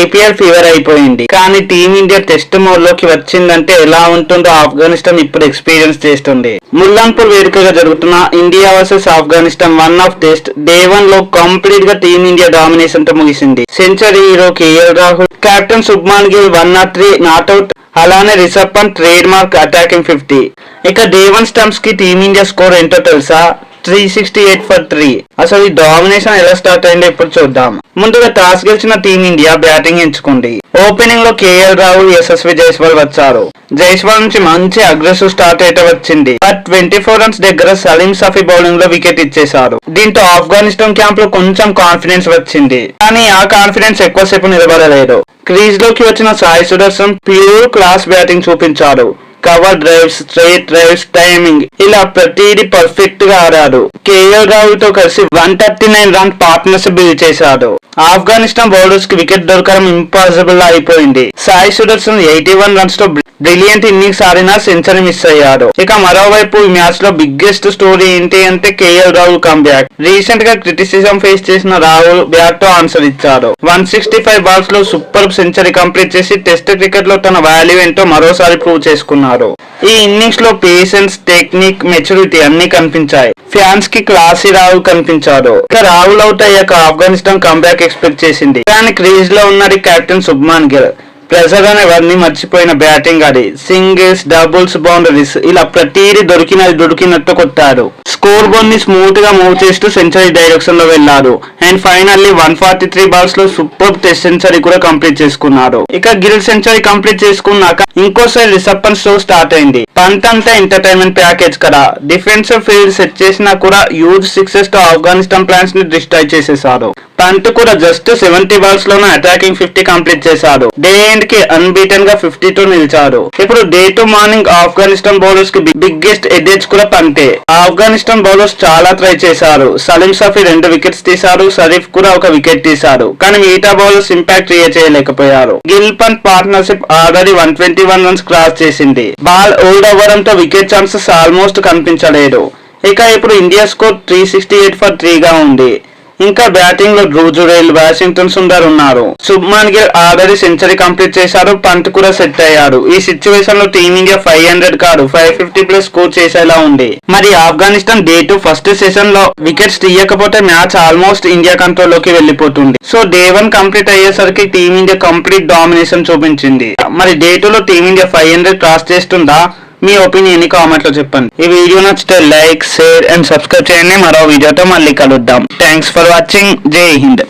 IPL fever అయిపోయింది. కానీ team India test mode లోకి వచ్చిందంటే ఎలా ఉంటుందో ఆఫ్ఘనిస్తాన్ ఇప్పుడు ఎక్స్పీరియన్స్ చేస్తుంది. ముల్లాన్పూర్ వేదికగా జరుగుతున్న India versus Afghanistan one off test day 1 లో కంప్లీట్ గా టీమిండియా డామినేషన్ తో ముగిసింది. Century hero KL Rahul, captain Shubman Gill 103 not out, అలానే Rishabh Pant trade mark attacking 50. ఇక డే 1 స్టంప్స్ కి టీమిండియా స్కోర్ ఏంటో తెలుసా? 368 for 3. అసలు ఈ డామినేషన్ ఎలా స్టార్ట్ అయిందో ఇప్పుడు చూద్దాం. ముందుగా టాస్ గెలిచిన టీమిండియా బ్యాటింగ్ ఎంచుకుంది. ఓపెనింగ్ లో కేఎల్ రాహుల్, యశస్వి జైస్వాల్ వచ్చారు. జైస్వాల్ నుంచి మంచి అగ్రెసివ్ స్టార్ట్ అయితే వచ్చింది. బట్ 24 రన్స్ దగ్గర సలీం సఫీ బౌలింగ్ లో వికెట్ ఇచ్చేశారు. దీంతో ఆఫ్ఘనిస్తాన్ క్యాంప్ లో కొంచెం కాన్ఫిడెన్స్ వచ్చింది. కానీ ఆ కాన్ఫిడెన్స్ ఎక్కువసేపు నిలబడలేదు. క్రీజ్ లోకి వచ్చిన Sai Sudharsan pure class batting చూపించాడు. Cover drives, straight drives, timing ఇలా ప్రతిదీ పర్ఫెక్ట్ గా ఆడాడు. కేఎల్ రాహుల్ తో కలిసి 139 రన్ పార్ట్నర్షిప్ బిల్డ్ చేశాడు. ఆఫ్ఘనిస్తాన్ బౌలర్స్ కి వికెట్ దొరకడం ఇంపాసిబుల్ అయిపోయింది. సాయి సుదర్శన్ 81 రన్స్ తో బ్రిలియంట్ ఇన్నింగ్స్ ఆడినా సెంచరీ మిస్ అయ్యాడు. ఇక మరోవైపు ఈ మ్యాచ్ లో బిగ్గెస్ట్ స్టోరీ ఏంటి అంటే కేఎల్ రాహుల్ కమ్బ్యాక్. రీసెంట్ గా క్రిటిసిజం ఫేస్ చేసిన రాహుల్ బ్యాట్ తో ఆన్సర్ ఇచ్చాడు. 165 బాల్స్ లో సూపర్ సెంచరీ కంప్లీట్ చేసి టెస్ట్ క్రికెట్ లో తన వాల్యూ ఏంటో మరోసారి ప్రూవ్ చేసుకున్నాడు. ఈ ఇన్నింగ్స్ లో పేషెన్స్, టెక్నిక్, మెచ్యూరిటీ అన్ని కనిపించాయి. ఫ్యాన్స్ కి క్లాసీ రాహుల్ కనిపించాడు. ఇక రాహుల్ అవుట్ అయ్యాక ఆఫ్ఘనిస్తాన్ కంబ్యాక్ ఎక్స్పెక్ట్ చేసింది. కానీ క్రీజ్ లో ఉన్నది కెప్టెన్ శుభ్మాన్ గిల్. ప్రెజర్ అనే వారిని మర్చిపోయిన బ్యాటింగ్ ఆడి సింగిల్స్, డబుల్స్, బౌండరీస్ ఇలా ప్రతిదీ దొరికినట్టు కొట్టాడు. స్కోర్ బోర్డ్ ని స్మూత్ గా మూవ్ చేస్తూ సెంచరీ డైరెక్షన్ లో వెళ్లాడు. అండ్ ఫైనల్లీ 143 బాల్స్ లో సూపర్ టెస్ట్ సెంచరీ కూడా కంప్లీట్ చేసుకున్నాడు. ఇక గిల్ సెంచరీ కంప్లీట్ చేసుకున్నాక ఇంకోసారి రిషబ్ పంత్ షో స్టార్ట్ అయింది. పంత్ అంతా ఎంటర్టైన్మెంట్ ప్యాకేజ్ కదా. డిఫెన్సివ్ ఫీల్డ్ సెట్ చేసినా కూడా హ్యూజ్ సిక్సెస్ తో ఆఫ్ఘనిస్తాన్ ప్లాన్స్ ని డిస్ట్రాయ్ చేసేశాడు. పంత్ కూడా జస్ట్ 70 బాల్స్ లోనే అటాకింగ్ 50 కంప్లీట్ చేశాడు. డే ఎండ్ కి అన్బీటెన్ గా 52 నిలిచాడు. ఇప్పుడు డే 2 మార్నింగ్ ఆఫ్ఘనిస్తాన్ బౌలర్స్ కి బిగ్గెస్ట్ ఎడ్జ్ కూడా పంతే. ఆఫ్ఘనిస్తాన్ బౌలర్స్ చాలా ట్రై చేశారు. సలీం సఫీ 2 వికెట్స్ తీశారు. షరీఫ్ కూడా 1 వికెట్ తీశాడు. కానీ మిగతా బౌలర్స్ ఇంపాక్ట్ క్రియేట్ చేయలేకపోయారు. Gill Pant partnership already 121 runs cross చేసింది. బాల్ ఓల్డ్ అవ్వడంతో వికెట్ ఛాన్సెస్ ఆల్మోస్ట్ కనిపించలేదు. ఇక ఇప్పుడు ఇండియా స్కోర్ 368 for 3 గా ఉంది. ఇంకా బ్యాటింగ్ లో డ్రూ జురేల్, వాషింగ్టన్ సుందర్ ఉన్నారు. Shubman Gill already century complete చేశారు. పంత్ కూడా సెట్ అయ్యాడు. ఈ సిచ్యువేషన్ లో టీమిండియా 500 కాదు 550 ప్లస్ స్కోర్ చేసేలా ఉంది. మరి ఆఫ్ఘనిస్తాన్ డే 2 ఫస్ట్ సెషన్ లో వికెట్స్ తీయకపోతే మ్యాచ్ ఆల్మోస్ట్ ఇండియా కంట్రోల్ లోకి వెళ్లిపోతుంది. సో డే 1 కంప్లీట్ అయ్యేసరికి టీమిండియా కంప్లీట్ డామినేషన్ చూపించింది. మరి డే 2 లో టీమిండియా 500 క్రాస్ చేస్తుందా? మీ ఒపీనియన్ కామెంట్ లో చెప్పండి. ఈ వీడియో నచ్చితే లైక్, షేర్ అండ్ సబ్స్క్రైబ్ చేయండి. మరో వీడియోతో మళ్ళీ కలుద్దాం. Thanks for watching. జై హింద్.